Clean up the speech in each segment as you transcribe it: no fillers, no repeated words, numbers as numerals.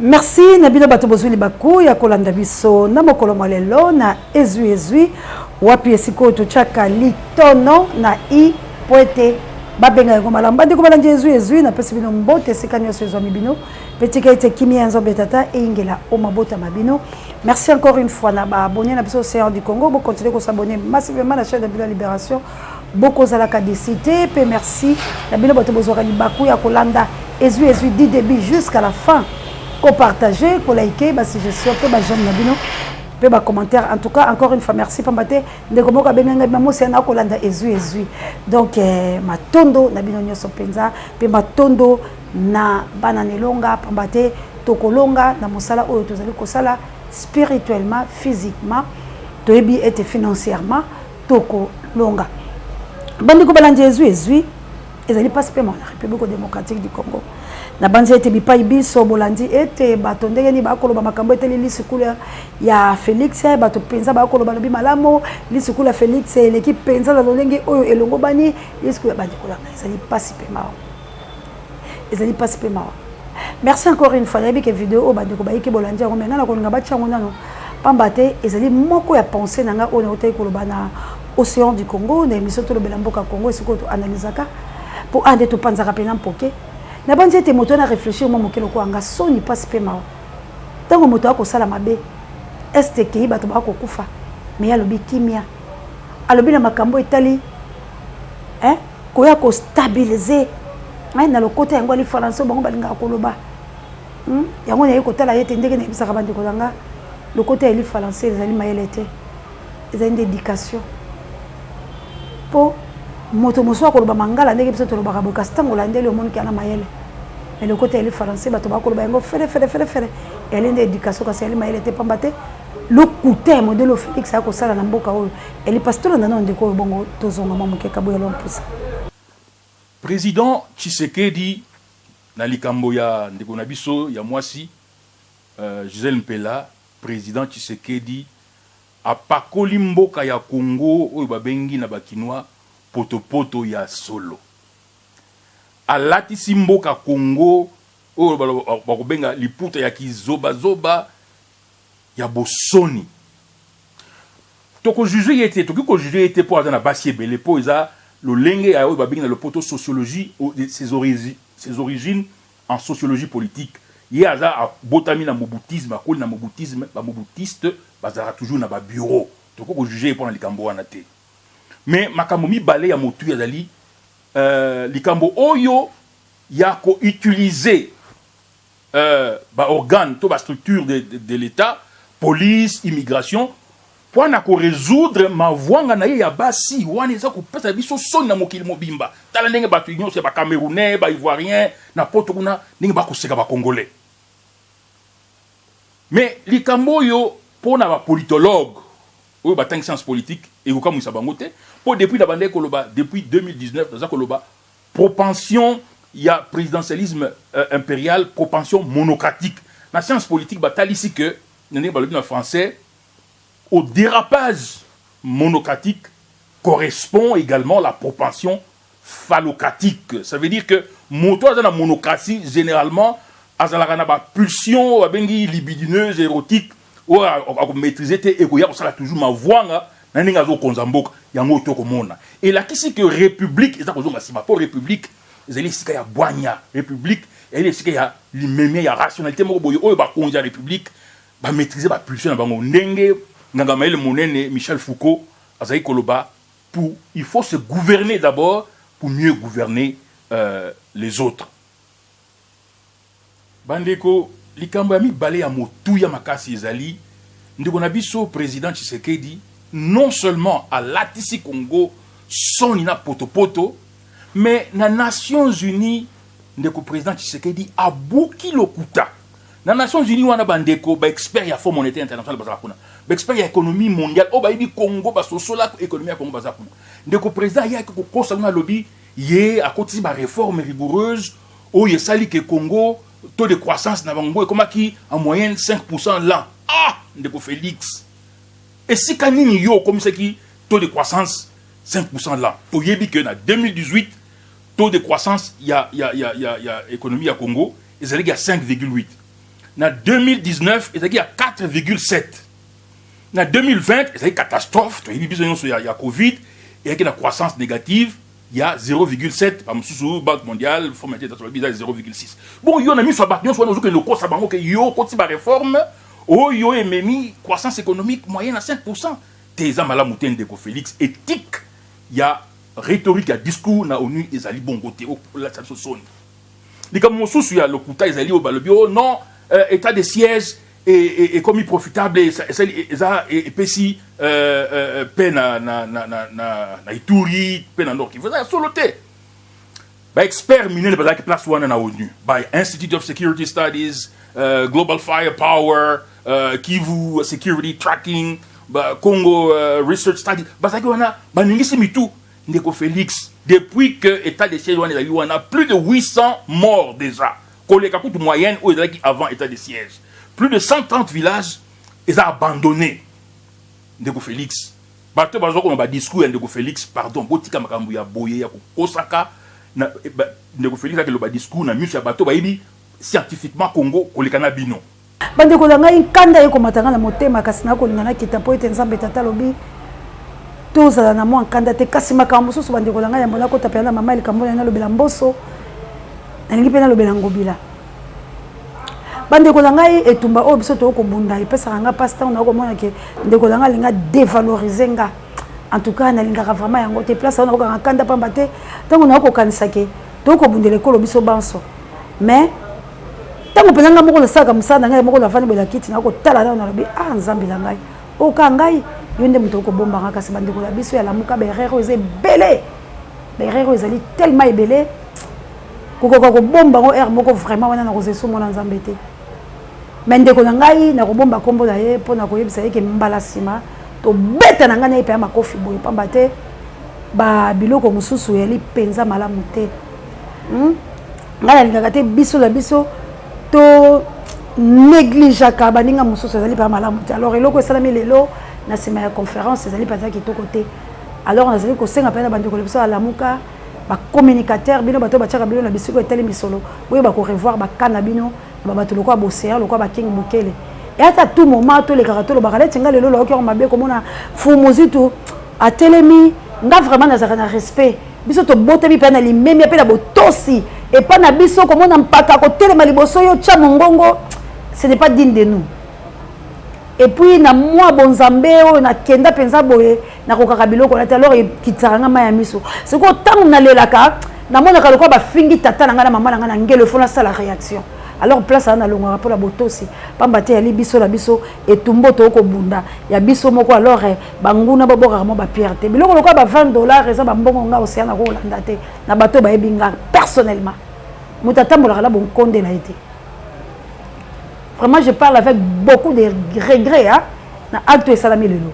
Merci Nabino Batobozuli Baku ya kolanda biso na mokolo malelo na ezui wapi esiko to chaka litono na I poete babenga yango malamba ndiko balanje ezui na pesi bino mbote esika nyoso ezo mibino petika ete kimi yanzo betata e ingela o mabota mabino. Merci encore une fois na ba abonné na biso Océan du Congo, bo continuer ko s'abonner massivement à la chaîne de la Libération. Beaucoup à la cadicité, puis merci Nabino Batobozoli Baku ya kolanda ezui du début jusqu'à la fin. Pour partager, pour liker, bah suggestion, pour bah j'aime Nabino, pour bah commentaire. En tout cas, encore une fois, merci pour m'attendre. De comment que benga maman c'est na kolanda ezui. Donc ma tondo Nabino nyoso penza, puis ma tondo na bananelonga, pour m'attendre tokolonga na mosala oyo tozali kosala spirituellement, physiquement, toyebi et financièrement tokolonga. Bandi ko balanje ezui, ezali pas paiement la République démocratique du Congo. Na banzi ete bipai biso bolandi ete bato ndenge ni bakoloba makambo ete lisikula ya Félix bato penza bakoloba lobi malamo lisikula Félix l'équipe penza la lolenge oyo elongo bani lisikula bandi kolanga ezali pas paiement. Merci encore une fois na vidéo bandi ko bayiki bolandi ngo menga na kolinga batchango nano pambate ezali moko ya pensée nanga ona otai koloba na Océan du Congo na émission to lobela mboka Congo esiko to analysaka pour ande to panzaka pena mpoke. Na banzi ete moto na réfléchir mo mokelo ko anga soni passe pema. Tango moto akosala mabe. Este ki bato ba kokufa. Mais alobi kimia. Alobi na makambo etali. Ko ya ko stabiliser. Na le côté yango ali français bango balinga koloba. Yango na yeko tala yete ndenge na bisaka bandi ko langa. Le côté ali français les ali mayelete. Ils ont une dédication. Pour moto moso akoloba mangala ndenge biso to lobaka boka stango la ndele omoni kana mayele. Mais le côté elle français bato ba koloba yango fere elle une éducation kasi elle mayele te pambate le côté modèle Félix a ko sala na mboka oyo elle pasteur na ndeko bongo tozonga mamuke kaboya lompusa. Président Tshisekedi na likambo ya ndeko na biso ya mwasi Gisèle Mpela, président Tshisekedi apakoli mboka ya Congo oyo babengi na bakinois poto ya solo. Alatisi mboka Congo oyo bakobenga liputa ya kizoba ya bosoni. Toko juger yete toko juger yete pour na basi ebele po eza lo lenge ya oyo babengi na le poto sociologie ses origines en sociologie politique. Ye aza botami na mobutisme akoli na mobutisme ba mobutiste bazara toujours na ba bureau. Toko juger pour na likambo wana te. Mais makambo mibale ya motu yazali likambo oyo ya ko utiliser ba organe to ba structure de l'État, police, immigration pour na ko résoudre mavwanga na ye ya basi wana eza ko pesa biso soni na mokili mobimba. Tala ndenge ba union c'est ba Camerounais, ba Ivoiriens, na poto kuna ndenge ba ko seka ba Congolais. Mais likambo yo pour na ba politologue ou ba tank science politique et ko kamuisa bango te. Depuis la bande koloba depuis 2019 dans koloba propension il y a présidentialisme impérial, propension monocratique. La science politique batali ici que en français au dérapage monocratique correspond également la propension phallocratique. Ça veut dire que moto dans la monocratie généralement azalaka na ba pulsion bengi libidineuse érotique ou à maîtriser te egoya ça toujours ma voix et là, qui c'est que république, pour république, il y a boigna, république, il y a l'immédiat, il y a rationalité, il y a république, il maîtriser la pulsion, Michel Foucault, il faut se gouverner d'abord pour mieux gouverner les autres. Bandeko, l'ikambami balé à motu ya makasi ezali, ndeko na biso président Tshisekedi non seulement à Latisi Congo son ina poto mais na Nations Unies ndeko président Tshisekedi a bouki lokuta na Nations Unies wana bandeko ba expert ya Fonds monétaire international bazala kuna ba expert ya économie mondiale o ba ibi Congo ba sosola économie ya Congo bazala kuna ndeko président ya ko kosa na lobby ye a kotisi ba réforme rigoureuse o ye sali que Congo taux de croissance na bango e komaki en moyenne 5% l'an. Ah ndeko Félix. Et si kanini yo comme c'est qui taux de croissance 5% là. Pour yebi que en 2018 taux de croissance, il y a économie à Congo, ils allaient à 5,8. En 2019, ils allaient à 4,7. En 2020, ils allaient catastrophe, il y a Covid, et avec une croissance négative, il y a 0,7. Par exemple, Banque mondiale, Fonds monétaire international, 0,6. Bon, il y a mis sur Bartillon, soit nous que le cours, ça va que yo, quand il va réforme, oh, yo, et mis croissance économique moyenne à 5%. T'es à Malamouté, Ndeko Félix, éthique, il y a rhétorique, il y a discours, na ONU, ils allaient bon côté, là, ça se sonne. Les comme mon sous, il y a le Kouta, ils allaient au Balobio, non, état de siège, et comme il profitable, et Pessi, peine na Ituri, peine en Nord, qui faisait soloté. Expert miné le bazar qui place one na ONU, by Institute of Security Studies, Global Firepower, Kivu Security Tracking, Congo Research Studies, bazar qui wana, baningisi mitou, Ndeko Félix, depuis que état de siège on a plus de 800 morts déjà. Collé capoutu moyenne ou avant état de siège. Plus de 130 villages, ils ont abandonné Ndeko Félix. Bato bazo ko ba discours Ndeko Félix, pardon, botika makambu ya boye ya kosaka na Ndeko Félix a le discours na mieux ya bato ba yibi scientifiquement Congo kolekana bino. Bandeko la ngai kanda yeko matanga na motema kasi na ko lingana kita po ete nzambe tata lobi tozala na mwa kanda te kasi makambo susu bandeko la ngai ya mbona ko tapela mama likambo na lobela mboso na lingi pena lobela ngobila. Bandeko la ngai etumba o biso to ko bunda epesa nga pasteur na ko mona ke ndeko la ngai linga dévaloriser nga. En tout cas na linga vraiment yango te place na ko kanda pamba te tango na ko kanisa ke to ko bundele ko biso banso. Mais tango penanga moko na saka musana ngai moko na fani bela kiti na ko tala na lobi ah nzambi la ngai o ka ngai yonde muto ko bomba nga kasi bandeko la biso ya lamuka berero eze belé berero ezali tellement belé ko bomba ngo er moko vraiment wana na ko zeso mona nzambe te. Mais ndeko na ngai na ko bomba kombo na ye pona ko yebisa yeke mbala sima to beta na ngai na ipa makofi boye pamba te ba biloko mususu yali penza malamu te. Ngala lingaka te biso la biso to négligeaka baninga mususu ezali pa malamu te. Alors eloko esalami lelo na sima ya conférence ezali pa kitoko te. Alors nazali ko senga pena bandeko biso alamuka ba communicateur bino bato bachaka bino na bisiko etali misolo boye ba ko revoir ba kana bino ba bato lokwa boséa lokwa ba king bukele et à tout moment to le karato ba kala tinga lelo lokwa mabe komona fumuzitu atelemi nga vraiment nazaka na respect biso to botemi pena limemi apela botosi et pas na biso komona mpaka ko telema liboso yo cha mongongo ce n'est pas digne de nous. Et puis na moi bonzambe o na kenda penza boye na kokaka biloko na alors kitanga maya miso c'est ko tant na lelaka na mona ka lokwa ba fingi tata na ngana mama na ngana ngelo fona sala réaction alors place na longa pour la botosi pamba te ali biso la biso et tumbo to ko bunda ya biso moko alors banguna baboka mo ba pierre te biloko lokwa ba $20 eza ba mbongo nga océan na ko landa te na bato ba ebinga personnellement mutatambola la bon konde na été. Vraiment, je parle avec beaucoup de regrets. Hein? Na acte et salami lelo.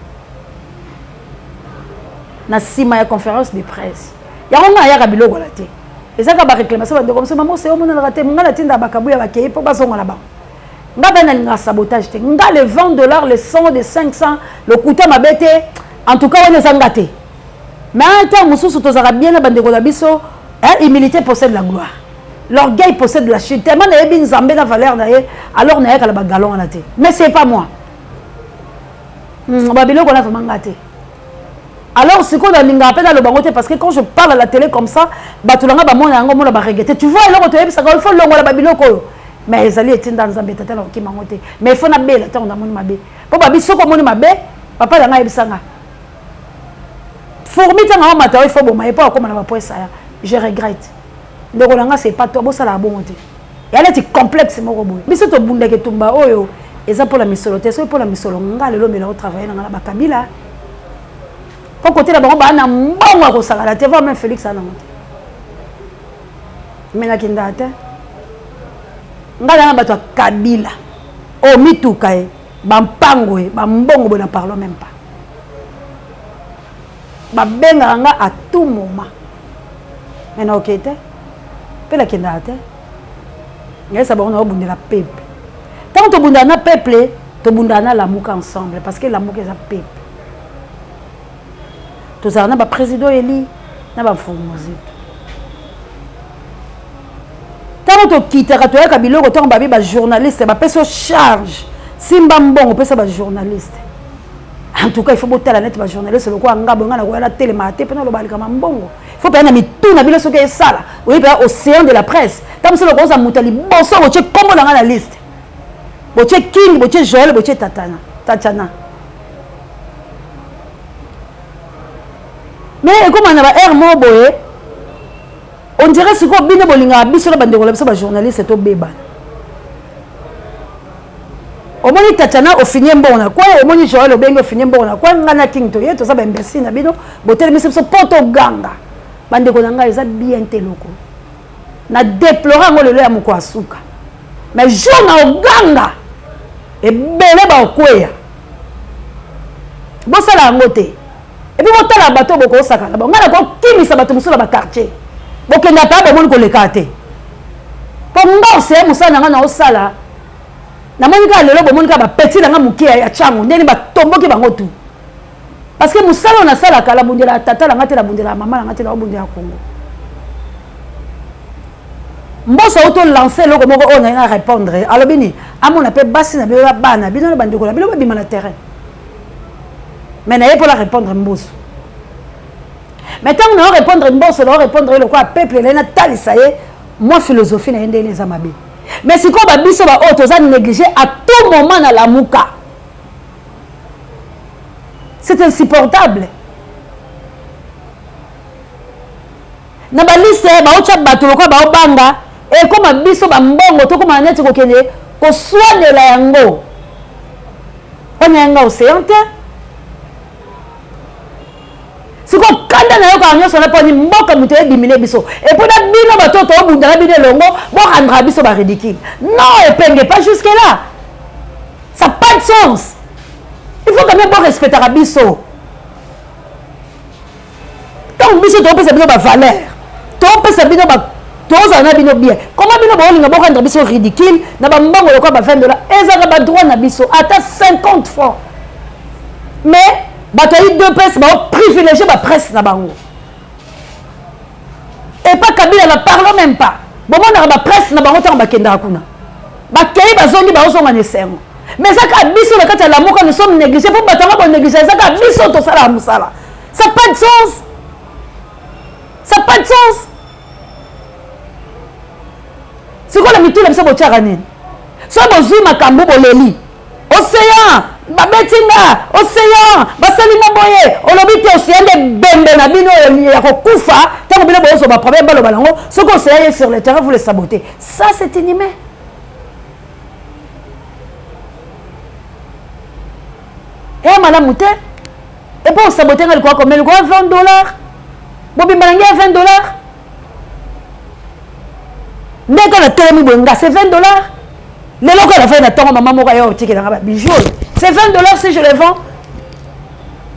Na sima ya conférence de presse. Ya on ya kabilo ko laté. Et ça ka ba réclamation de comme ça maman c'est au monde na raté nga na tinda bakabuya bakeye po bazonga là-bas. Nga bana nga sabotage te. Nga les $20, les 100 de 500, le coûta mabete en tout cas on les engate. Mais en temps mususu tozara bien na bande ko la biso, hein, humilité possède la gloire. L'orgueil possède la chute. Tellement il y a une zambé dans valeur alors il y a un galon à la tête. Mais c'est pas moi. Babylone qu'on a vraiment gâté. Alors ce qu'on a rappelé dans le bangote parce que quand je parle à la télé comme ça, batulanga ba mona ngo mona ba regretter. Tu vois alors tu ça il faut longo la Babylone ko. Mais ils allaient être dans zambé tata qui mangote. Mais il faut na belle tant on a moni mabe. Po babi soko moni mabe, papa la nga ebisanga. Fourmi tanga mata il faut bon mais pas comme na ba poisa. Je regrette. Le Rolanga c'est pas toi, ça la bonne. Et elle est complexe mon robot. Mais c'est au bout de tumba oyo. Et ça pour la misoloté, c'est pour la misolonga le lomé là travailler dans la bakabila. Pour côté la bomba na mbongo ko sala la te voir même Félix ana monte. Mais na kinda ate. Ngala na bato kabila. O mituka e, ba mpango e, ba mbongo bo na parlons même pas. Ba benga nga à tout moment. Mais na okete. La kendate mais ça va on a bundé la peuple tant to bunda na peuple to bunda na l'amour ensemble parce que l'amour est un peuple to ça na ba président eli na ba fumuzi to quittera to yaka biloko to babi ba journaliste ba peso charge simba mbongo pesa ba journaliste en tout cas il faut botter la net ba journaliste le quoi ngabo ngana ko la télé maté pena lo balika mbongo il faut pas na mitu na bilo soke sala oui ba océan de la presse tam se le ko za mutali boso bo che kombo na la liste bo che king bo che joel bo che tatana mais comment on va air mo boye on dirait ce qu'on bine bolinga biso la bande ko la biso ba journaliste to beba au moins tatana au finir bon na quoi au moins joel au bengo finir bon na quoi ngana king to yeto ça ba imbécile na bino botel mi so poto ganga bande ko nga eza bien teloko na déplorer ngo lelo ya moko asuka mais jona oganga e bele ba okweya bo sala ngote et puis botala bato boko saka na ngana ko kimisa bato musula ba quartier bokenda pa ba moni ko lekate po ngose musana ngana osala na moni ka lelo bo moni ka ba petit na nga mukia ya chango ndeni ba tomboki bango tu parce que musala na sala kala bundela tata la ngate la bundela mama la ngate la bundela Congo mboso auto lancer loko moko on a répondre alors bini amona pe basi na bila bana bino na bandeko la bilo ba bima na terrain mais na pour la répondre mboso mais tant on répondre mboso on répondre le quoi peuple na tali ça y est moi philosophie na ndé les amabe mais si ko ba biso ba auto za négliger à tout moment na la muka c'est insupportable. Na ba liste ba ocha bato lokwa ba obanga e comme biso ba mbongo to comme neti ko kende ko soigner la yango. On yanga océante. Siko kanda na yo ka nyo sona poni mboka muto e diminuer biso. Et pour na bino bato to bundala bino longo bo rendre biso ba ridicule. Non, et penge pas jusque là. Ça n'a pas de sens. Il faut quand même pas respecter Rabiso. Quand Biso to pesa bino ba valeur, to pesa bino ba toza na bino bien. Comment bino ba olinga ba rendre Biso ridicule na ba mbongo lokwa ba $20. Ezaka ba droit na Biso ata 50 francs. Mais ba tayi deux presse ba privilégier ba presse na bango. Et pas Kabila na parle même pas. Bon na ba presse na bango tant ba kenda kuna. Ba kei ba zongi ba ozonga ne sengo. Mais ça a biso le cas de l'amour quand nous sommes négligés pour battre on négliger ça a biso to sala musala ça n'a pas de sens, ça n'a pas de sens. C'est quoi la mitu la biso botiarani so bozui makambo boleli océan babetinga océan basalinga boye olobite océan de bembe na bino ya kokufa tant bino bozo ba problème balo balango ce qu'on sait sur le terrain vous le saboter ça c'est inhumain. Et madame Mouté, et pour saboter le quoi comme le quoi $20. Bobi Malangue $20. Mais quand la télé bonga c'est $20. Les locaux la fait na tonga maman moko ya otiki na bijoux. C'est $20 si je les vends.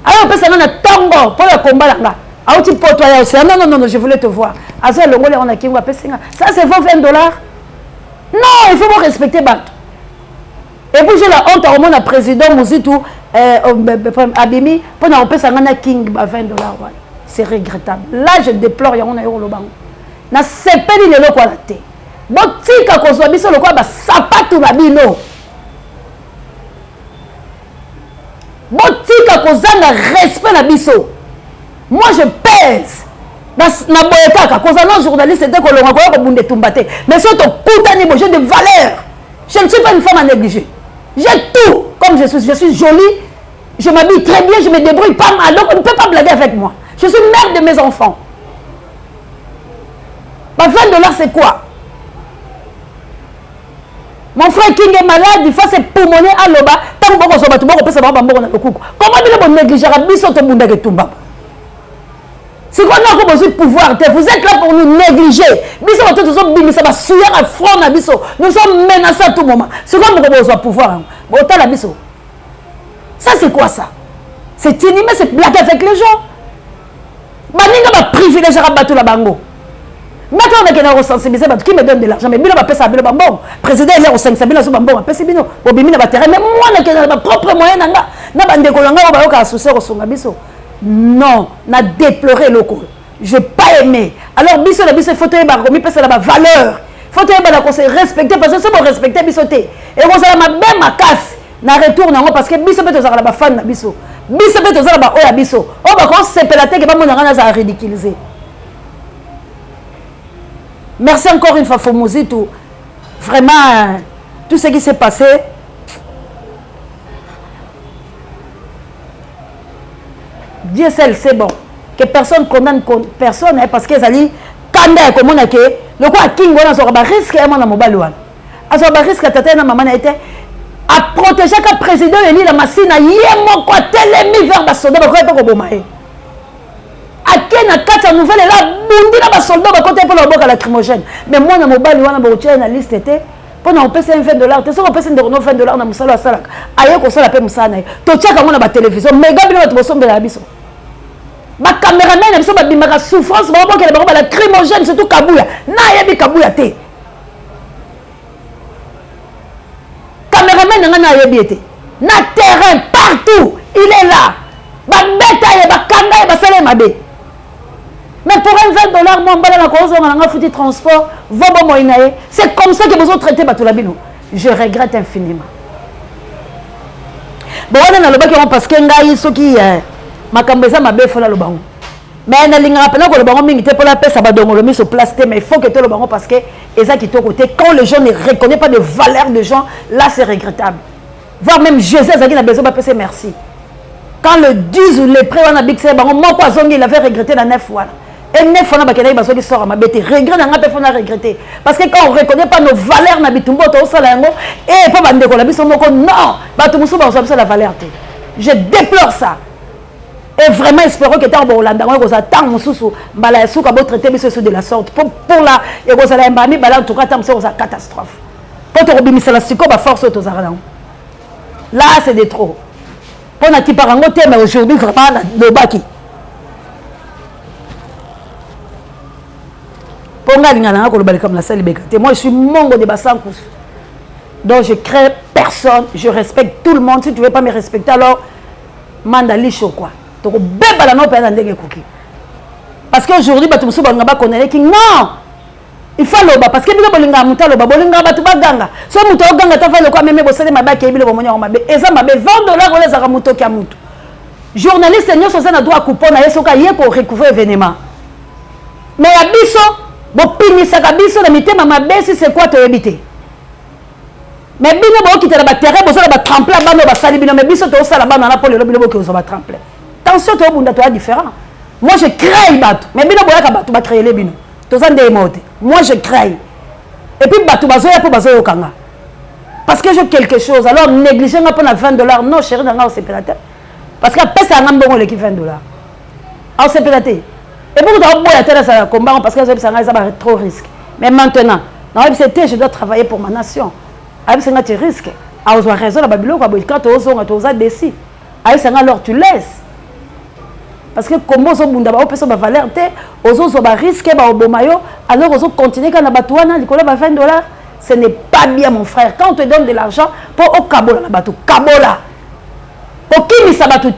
Alors on peut ça na tongo pour le combat là. Ah tu peux toi aussi. Non, je voulais te voir. Azo longo les on a qui va pesinga. Ça c'est $20. Non, il faut pas respecter bat. Et puis j'ai la honte au monde président Mouzitou Abimi pour n'a pas ça king $20. C'est regrettable. Là je déplore y'a on a eu le banc. Na sepeli le lokwa la te. Botika ko zo biso lokwa ba sapatu ba bino. Botika ko zanga respect na biso. Moi je pèse. Na boyeka ko zanga journaliste c'était ko longa ko bunde tumbate. Mais surtout kutani bo j'ai de valeur. Je ne suis pas une femme à négliger. J'ai tout comme je suis jolie, je m'habille très bien, je me débrouille pas mal, donc on ne peut pas blaguer avec moi. Je suis mère de mes enfants. $20 c'est quoi? Mon frère King est malade, il faut se pulmoner à l'oba, tant que vous avez comment vous négligez à Tumba? C'est qu'on a besoin de pouvoir, vous êtes là pour nous négliger. Nous sommes menacés à tout moment. C'est quoi nous besoin de pouvoir? Ça c'est quoi ça? C'est inhumain, c'est blaguer avec les gens. Baninga va privilégier à battre la bango. Maintenant on a sensibiliser qui me donne de l'argent mais bino va payer ça bino bon. Président il est au 500 000 bon va payer bino. Bobimina va terrain mais moi na ma propre moyen nanga na bande ko langa ba yoka associer ko songa biso. Non, na déplorer loko. Je pas aimé. Alors biso la biso fauteuil ba remis pesa la valeur. faut te respecter parce que si vous respectez bisoté et vous allez ma bien ma casse na retour nango parce que biso peut ozala ba fan na biso peut ozala ba oya biso o ba ko sepela te ke ba monanga na za ridiculiser. Merci encore une fois Fomozito, vraiment tout ce qui s'est passé. Dieu seul c'est bon que personne condamne personne parce que zali kanda comme on a que le quoi king on a sur ba risque et mon mobile wan a sur ba risque tata na maman a été à protéger que président Eli la machine a yemo ko telemi vers ba soldat ba ko bomae a kena kata nouvelle là bundi na ba soldat ba côté pour le boka lacrymogène mais moi na mobile wana ba utien na liste était pour on payer $20 te so on payer $20 na musala wa salaka aye ko sala pe musana to tiaka mona ba télévision mais gabi na to sombe la biso ba caméraman na biso ba bimaka souffrance ba boka ba lacrymogène surtout kabuya na yebi kabuya te caméraman nga na yebi te na terrain partout il est là ba beta ye ba kanda ye ba sala mabe. Mais pour un $20, moi, on a foutu transport, c'est comme ça que vous avez traité Batulabino. Je regrette infiniment. Bon, on a le bac parce que ceux qui m'a cambé ma belle folle le banc. Mais on a l'ingrapena que le banc m'invite pour la paix, ça va donner le mis sur place, mais il faut que tu le banc parce que ça qui est au côté, quand les gens ne reconnaissent pas de valeur de gens, là c'est regrettable. Voire même Jésus qui a besoin de passer merci. Quand le 10 ou les prêts, on a dit que c'est bon, moi, il avait regretté la 9 fois. Et 9 fois, qui sort à ma bête. Regret, on a regretté. Parce que quand on ne reconnaît pas nos valeurs, on a bitumbo, et pas bandeko, non, la valeur. Je déplore ça. Et vraiment, espérons que tu as un Hollande, que tu as un sous bala sous traiter de la sorte. Pour la, et vous allez embami, en tout cas, c'est une catastrophe. Pour te rebimisser la psycho, force aux Zaradans. Là, c'est des trop. Pour la type mais aujourd'hui, vraiment, le baki. Moi, je suis mongo de Bassankus. Donc, je crée personne. Je respecte tout le monde. Si tu ne veux pas me respecter, alors, mandali chaud quoi. Parce qu'aujourd'hui, tu ne connais pas. Non! Il faut l'oba. Parce que tu ne sais pas l'oba. Tu ganga. Si tu as ganga, tu as fait le quoi, même si tu as fait le quoi, et ça m'a $20 on les a ramuto kia mutu. Journaliste, nous sommes en droit à couper, on a essayé pour recouvrir l'événement. Mais à biso, bopinisa kabiso na mitema mabesi c'est quoi to habiter. Mais bino bo ki te ba terrain bo sala ba tremplin bano ba sali bino mais biso to sala bano na pole bino bo ki ba tremplin. Attention to bunda to différent. Moi je crée bato, mais bino boya ka bato ba créer les bino. To ça ndé moté. Moi je crée. Et puis bato bazoya pour bazoya kanga. Parce que j'ai quelque chose. Alors négliger nga pour $20. Non chérie na nga c'est pélaté. Parce que pesa nga mbongo le ki $20. Alors c'est pélaté. Et puis, tu as combat parce que ça trop risque. Mais maintenant, je dois travailler pour ma nation. C'est un risque. Tu as raison, quand tu as décidé, alors tu laisses. Parce que comme tu as une valeur, tu as un risque, alors tu continues quand tu as $20. Ce n'est pas bien, mon frère. Quand on te donne de l'argent, pour au Kabola, pour qui ça va tout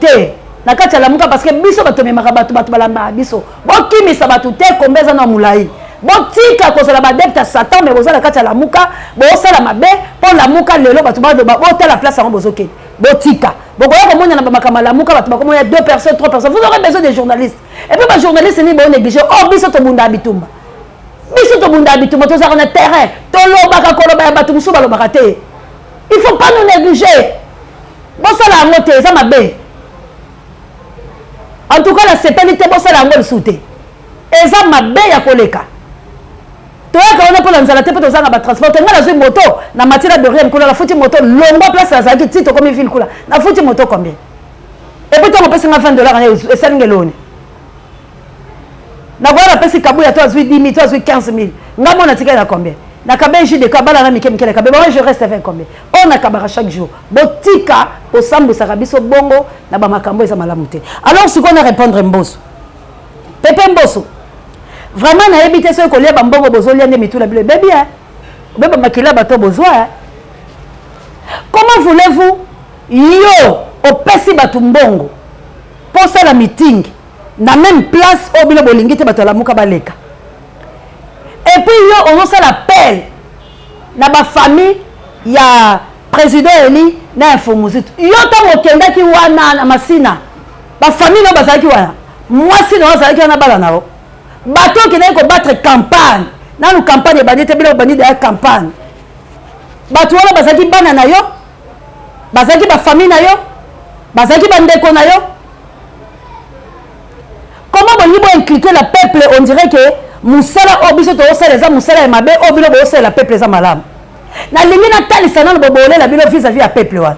nakati ya lamuka parce que biso bato memaka bato balamba biso bokimi sa bato te kombeza na mulai botika kozala badepta satan mais bozala kati ya lamuka bosala mabe pour lamuka lelo bato botala place yango bozoke botika bokoya komona na bamakama lamuka bato bakomona 2 personnes 3 personnes vous aurez besoin des journalistes et puis ba journalistes ni bon négliger biso to bunda bitumba tozala na terrain tolobaka koloba ya bato musu balobaka te il faut pas nous négliger bosala yango te eza mabe. En tout cas, la sécurité, c'est la bonne soute. Et ça m'a bien koleka. Toi, quand on est pour l'anzalate, pour le transport, on a une moto, la matière de rien, la foutie moto, longue place à ça, qui titre comme il file, la foutie moto combien? Et puis, on peut se faire $20 et ça n'est pas. Na voilà pesi kabouya toi 10 000, toi 15 000. Ngamo na tika na combien? Na kabenji de kabala na mikem kele kabe. Je reste avec combien? On a kabara chaque jour. Botika au sambu sarabiso bongo na ba makambo eza malamu te. Alors ce qu'on a répondre Mbosso. Pepe Mbosso. Vraiment na habité ce kolia ba mbongo bozo liande mitula bile bébé hein. Beba makila bato bozoa. Comment voulez-vous yo au pesi batu mbongo pour ça la meeting na même place au bilo bolingi te bato la muka baleka. Et et puis yo on ça l'appel na ba famille ya président Eli na Infomuzito yo tango kenda ki wana na Masina ba famille no bazaki wana moi si no bazaki na bala nao bato ki na ko battre campagne na lu campagne bandite bila bandi de campagne bato wana bazaki bana na yo bazaki ba famille na yo bazaki bandeko na yo. Comment on peut impliquer le peuple? On dirait que Moussala obiso to osala za Moussala et mabe obilo bo osala le peuple za malam. Na limina talisana no bobole la bilo vis-à-vis à peuple wa.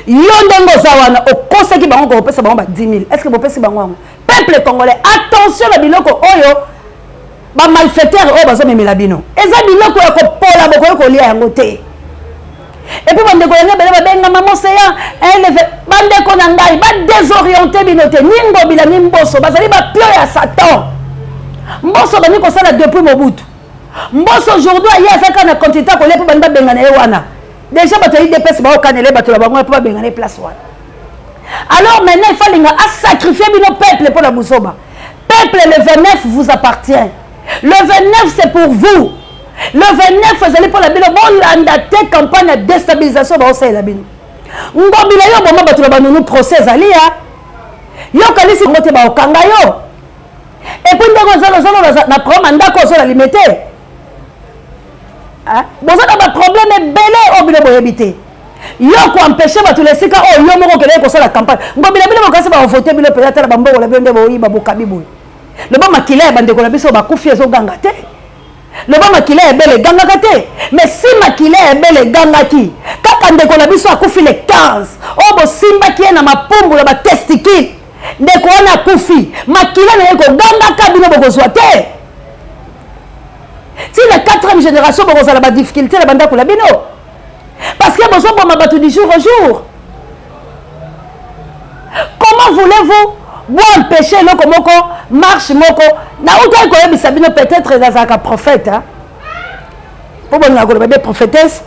Yo ndongo za wana okosa ki bango ko pesa bango ba 10 000. Est-ce que bo pesa bango? Peuple congolais, attention la biloko oyo ba malfaiteur o bazo memela bino. Eza biloko ya ko pola boko ko lia yango te. Et puis bande ko yanga bela benga maman seya eleve bande ko na ngai ba désorienter binote ningo bila nimboso bazali ba pio ya Satan mboso bani ko sala depuis Mobutu mboso aujourd'hui aya saka na continent ko lepo bande benga na wana déjà bato yi dépêche ba okanele bato la bango pa benga na place wana. Alors maintenant il faut linga à sacrifier bino peuple pour la Busoba. Peuple, le 29 vous appartient. Le 29 c'est pour vous. Le 29 vous allez pour la bino bon landate campagne de déstabilisation ba osala la bino. Ngobila yo bomba bato la banunu procès alia. Yo kalisi ngote ba okanga yo. Et puis ndeko zolo na problème ndako zo la limité. Hein? Bon ça ba problème belé obilo boyebité. Yo ko empêcher bato les sika oh yo moko kele ko la campagne. Ngobila bino ko kasi ba voter bino peut-être ba mboko la bino ndebo yi ba bokabi boy. Le bon makila bandeko la biso ba kufi zo ganga te. Le bon makila est bel et ganga kate. Mais si makila est bel et ganga ki, kaka ndeko la biso akufi le 15. Oh bo simba ki na mapumbu la ba testicule. Ndeko wana akufi. Makila na yeko ganga ka bino boko zoate. Si la 4e génération boko za la ba difficulté la banda ko la bino. Parce que besoin pour ma battu du jour au jour. Comment voulez-vous vous empêcher le komoko marche moko na autant que yebisa bino peut-être dans un prophète hein pour bon ngolo bébé prophétesse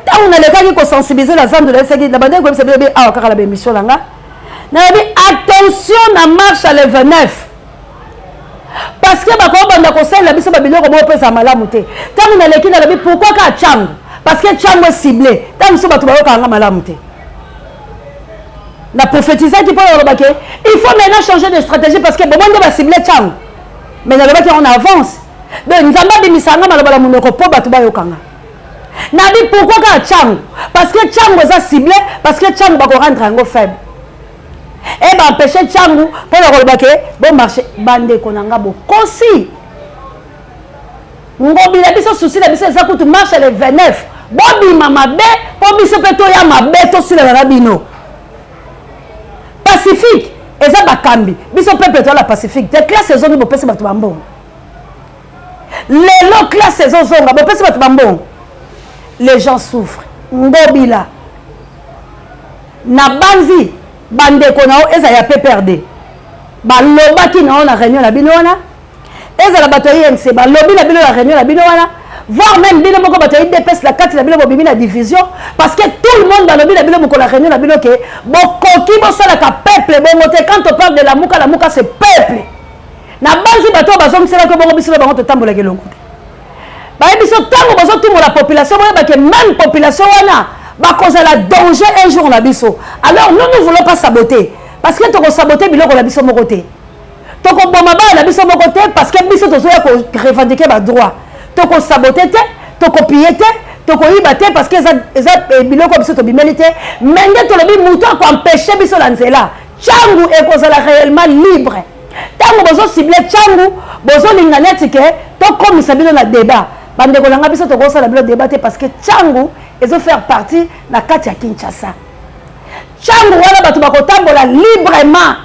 ta on a le cas qui sensibiliser la zone de la sécurité la bande ko yebisa bébé ah kaka la émission là nga na bi attention na marche à le 29 parce que ba ko banda ko sala biso ba biloko bo pesa malamu te ta on a le qui na bi pourquoi ka chango parce que chango est ciblé ta biso ba to ba ko nga malamu te. La prophétisation qui peut le baquet. Il faut maintenant changer de stratégie parce que bon on va cibler Tchang. Mais dans le baquet on avance. Donc nous avons dit misanga malabala munoko po batu ba yokanga. Nabi pourquoi ka Tchang? Parce que Tchang va ciblé parce que Tchang va rendre un faible. Et ben empêcher Tchang pour le baquet bon marché bande konanga bo kosi. Ngobi la biso souci la biso ça coûte marche le 29. Bobi mama be po biso peto ya mabeto sur la rabino. Pacifique et ça bakambi biso peuple to la Pacifique de classe saison ni bopesi bato bambon lelo classe saison zonga bopesi bato bambon les gens souffrent ngobila na banzi bandeko nao eza ya PPRD balobaki nao na réunion la bino wana eza la bato INC balobi la bino la réunion la bino wana voire même bino moko bato IDPS la 4 la bino bobimi la division parce que tout le monde balobi la bino moko la réunion la bino ke bokoki bosala ka peuple bongo te quand on parle de la muka c'est peuple na banzi bato bazongisela ko bongo biso bango to tambola ke longo ba biso tango bazo tumo la population ba ke même population wana ba cause la danger un jour na biso alors nous ne voulons pas saboter parce que to ko saboter biloko la biso moko te to ko boma ba la biso moko te parce que biso to soya ko revendiquer ba droit toko saboter te toko piller te toko yiba te parce que eza biloko biso to bimeli te mende to lobi muto ko empêcher biso la nzela Tchangu e ko sala réellement libre tango bozo cibler Tchangu bozo lingana tike to comme ça bino na débat bande ko langa biso to ko sala bilo débat te parce que Tchangu ezo faire partie na kati ya Kinshasa Tchangu wala bato bakotambola librement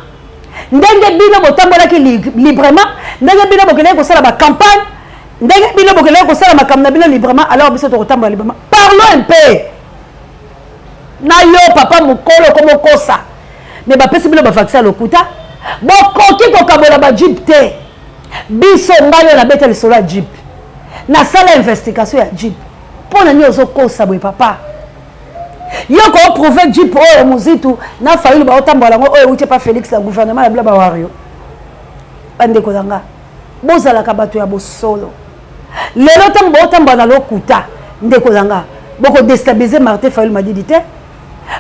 ndenge bino botambola ki librement ndenge bino bokele ko sala ba campagne ndenge bino bokele ko sala makamna bino librement alors biso to kotambola librement parlons un peu na yo papa mukolo komo kosa mais ba pesi bino ba vaccin lokuta bokoki ko kabola ba jeep te biso ngayo na beta le solo jeep na sala investigation ya jeep pona ni ozo kosa boy papa yo ko prouver jeep o muzitu na faili ba otambola ngo o uti pa Félix la gouvernement la bla ba wario bande ko danga bozalaka bato ya bosolo lelo ntango bootamba na lokuta ndeko nanga boko déstabiliser Martin Fayulu Madidi te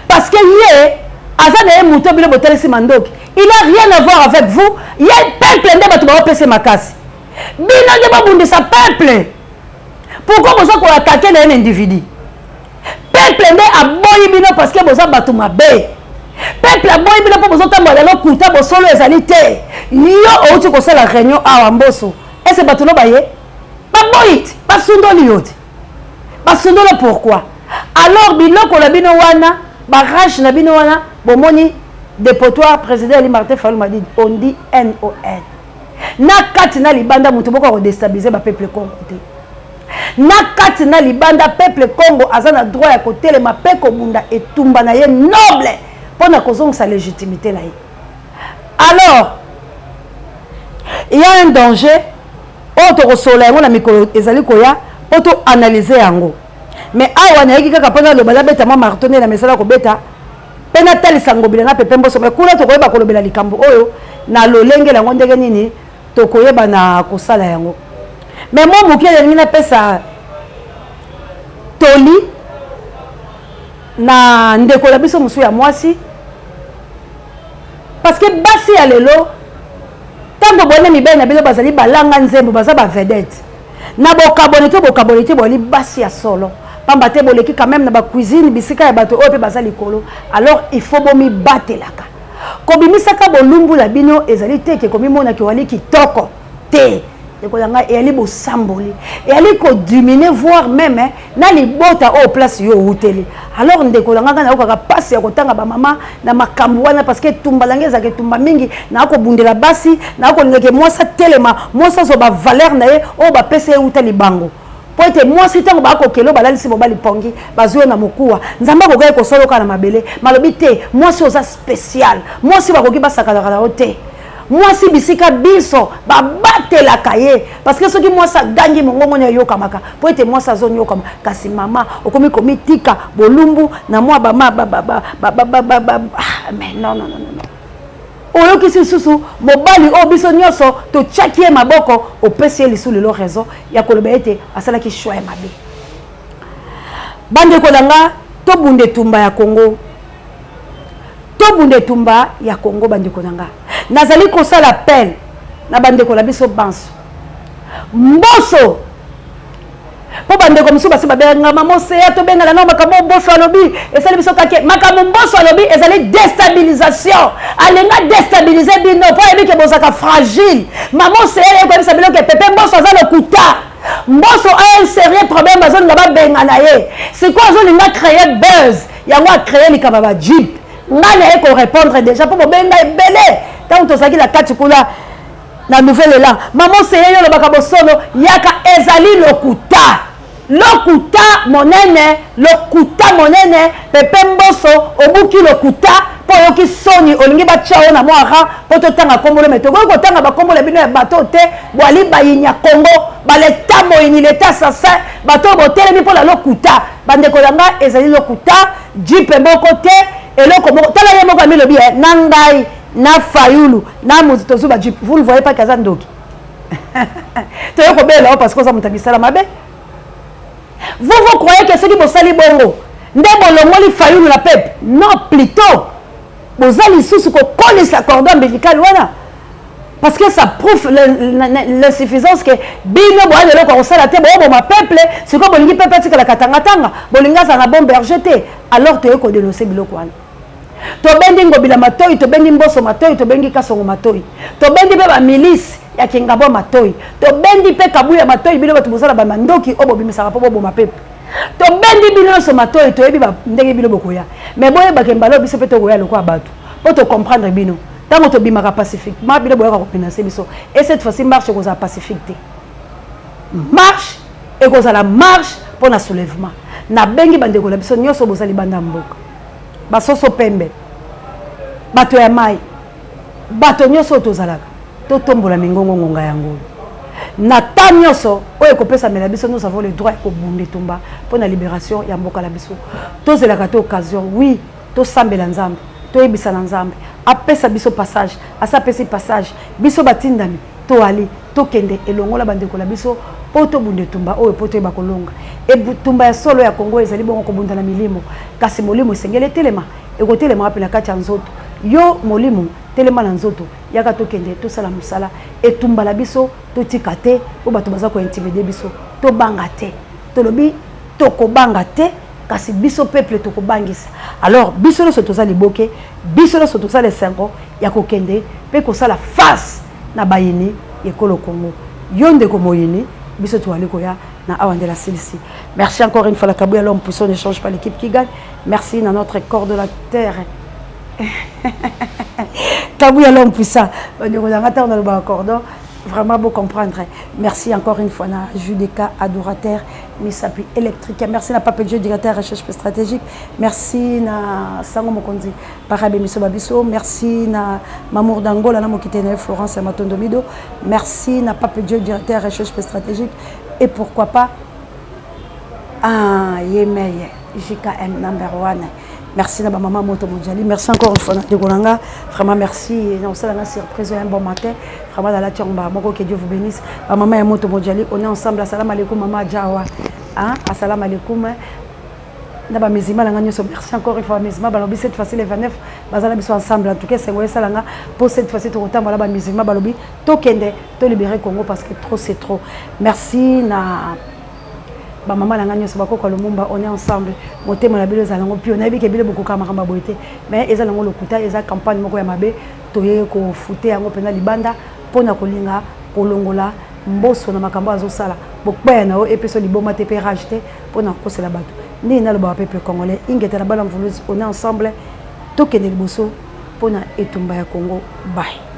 parce que ye aza na ye moto bino botalisi mandoki il a rien à voir avec vous ye peuple nde bato baopesa makasi bino nde babundisa peuple pourquoi boza koatake na ye na individu peuple nde aboyi bino parce que boza bato mabe peuple aboyi bino mpo bozotambola lelo kuta bosolo ezali te yo outi kosala réunion awa mboso ese bato no baye baboyi ti basundoli yo ti basundolo pourquoi alors biloko na bino wana barage na bino wana bomoni dépotoir président Ali Martin Fayulu Madidi on dit NON na kati na libanda mutu boko ko déstabiliser ba peuple Congo te na kati na libanda peuple Congo aza na droit ya kotelema pe ko bunda etumba na ye noble pona kozong sa légitimité na ye alors il y a un danger auto kosola yango na mikolo ezali koya auto analyser yango mais awa na yiki kaka pona lobala beta ma martonné na mesala ko beta pena talisa ngobila na pepe mboso mais kuna to koyeba kolobela likambo oyo na lolenge la ndenge nini to koyeba na kosala yango mais moi mokele nina pesa toli na ndeko la biso musu ya mwasi parce que basi ya lelo tango bone mibele na bilo bazali balanga nzembo baza ba vedette na bokabone te boli basi ya solo pamba te boleki quand même na ba cuisine bisika ya bato oyo pe baza likolo alors il faut bomi batelaka ko bimisaka bolumbu la bino ezali te ke komi mona ki wali kitoko te ndeko yanga eyali bosamboli eyali kodimine voire même na libota au place yo uteli alors ndeko yanga na okaka pasi ya kotanga ba mama na makambu wana parce que tumba langeza ke tumba mingi na akobundela basi na akolingeke mwasa telema mwasa zo ba valeur na ye o ba pese utali bango po ete mwasi tango ba kokelo balalisi bobali pongi bazuyo na mokuwa nzamba kogaye kosoloka na mabele malobi te mwasi oza spécial mwasi bakoki basakala kala ote mwasi bisika biso babatelaka ye parce que soki mwasi agangi mongongo na yoka maka po ete mwasi azonyoka kasi mama okomi komitika bolumbu na mwa mais non oyoki susu mobali o biso nyonso to chakie maboko opesi lisu lelo raison ya koloba ete asalaki choix ya mabe bande kolanga to bunde tumba ya Congo bande kolanga nazali kosala appel na bande kola biso banso mboso po bande ko musuba siba benga mamose ya to benga na makambo mboso alobi esali biso kake makambo mboso alobi ezali déstabilisation alenga déstabiliser bino po ebike bozaka fragile mamose ya ko bisa biloko pepe mboso azalo kuta mboso a un sérieux problème bazoni ngaba benga na ye c'est quoi azoni nga créer buzz yango a créer likaba ba jeep ngana e ko répondre déjà po benga ebele tant to saki la kati kula na nouvelle là maman c'est yo le bakabo solo yaka ezali lokuta monene pepe mboso obuki lokuta po yoki soni olingi ba chao na moara po to tanga kombole meto ko tanga ba kombole bino ya bato te bwali bayinya Congo baleta moyini leta assassin bato botelemi po la lokuta bande ko yanga ezali lokuta jipe moko te eloko moko tala ye moko amilo bien nangai na Fayulu na muzito zuba jip vous ne voyez pas kazandoki to yoko bela parce que ça mutabisala mabe vous croyez que ceux qui bosali bongo nde bolongoli Fayulu la peuple non plutôt bozali susu ko kolisa cordon ombilical wana parce que ça prouve l'insuffisance que bino bo ale loko osala te bo ma peuple c'est comme bolingi peuple tika la katanga bolinga za na bombe bergete alors to yoko dénoncer biloko wana to bendi ngobila matoi to bendi mboso matoi to bengi kasongo matoi to bendi pe ba milice ya kingabo matoi to bendi pe kabuya matoi bino bato bosala ba mandoki obo bimisaka po bo mapepe to bendi bino so matoi to yebi ba ndenge bino bokoya mais boye ba kembalo biso pe to koya loko abatu po to comprendre bino tango to bimaka pacifique ma bino boya ko financer biso et cette fois-ci marche ko za pacifique te marche et ko za la marche pour na soulèvement na bengi bandeko la biso nyoso bosali banda mboka basoso pembe bato ya mai bato nyoso tozalaka to tombola mingongo ngonga yango na ta nyoso oyo kopesa mela biso nous avons le droit ko bunde tumba pour la libération ya mboka la biso tozelaka to occasion oui to sambela nzambe to yebisa na nzambe apesa biso passage asa pesi passage biso batindami toali tokende elongola bandeko la biso poto bunde tumba oyo poto eba kolonga e tumba ya solo ya Kongo ezali bongo kobunda na milimo kasi molimo esengele telema ekotelema apela kati ya nzoto yo molimo telema na nzoto yaka tokende tosala musala etumba la biso totika te po bato baza ko intimider biso to banga te tolobi tokobanga te kasi biso peuple tokobangisa alors biso lo soto za liboke biso lo soto za les 5 ans ya kokende pe ko sala face na bayini ekolo Kongo yonde ko moyini biso to ali ko ya na awandela silisi. Merci encore une fois la Kabouya l'homme puissant ne change pas l'équipe qui gagne. Merci à notre coordonnateur Kabouya l'homme puissant on le cordon vraiment beau comprendre. Merci encore une fois na Judeka adorateur Misapi électrique. Merci na Papa Dieu directeur recherche stratégique. Merci na Sango Mokonzi Parabe Miso Babiso. Merci na Mamour Dangola na Mokitene Florence Matondomido. Merci na Papa Dieu directeur recherche stratégique et pourquoi pas Yemeye JKM number 1. Merci na maman Moto Mondiali. Merci encore une fois na Degolanga. Vraiment merci. On s'est la surprise un bon matin. Vraiment dans la tiomba. Moko que Dieu vous bénisse. Maman Moto Mondiali. On est ensemble. Assalamu alaikum maman Jawa. Assalamu alaikum. Naba mizima la nganyso. Merci encore une fois mizima. Balobi cette fois-ci les 29. Bazala biso ensemble. En tout cas c'est ngoye salanga pour cette fois-ci tout autant voilà mizima balobi tokende to libérer Congo parce que trop c'est trop. Merci na ba maman la nganyso bako ko lumumba on est ensemble motema na bilo zalango puis on a vu que bilo beaucoup kamara boité mais ezalango lokuta eza campagne moko ya mabe toye ko fouter yango pena libanda pona kolinga kolongola mboso na makambo azosala bokbaya na o epeso liboma te pe rajete pona kosela bato ni na le ba peuple congolais ingeta na bala mvuluzi on est ensemble tokende liboso pona etumba ya Congo bye.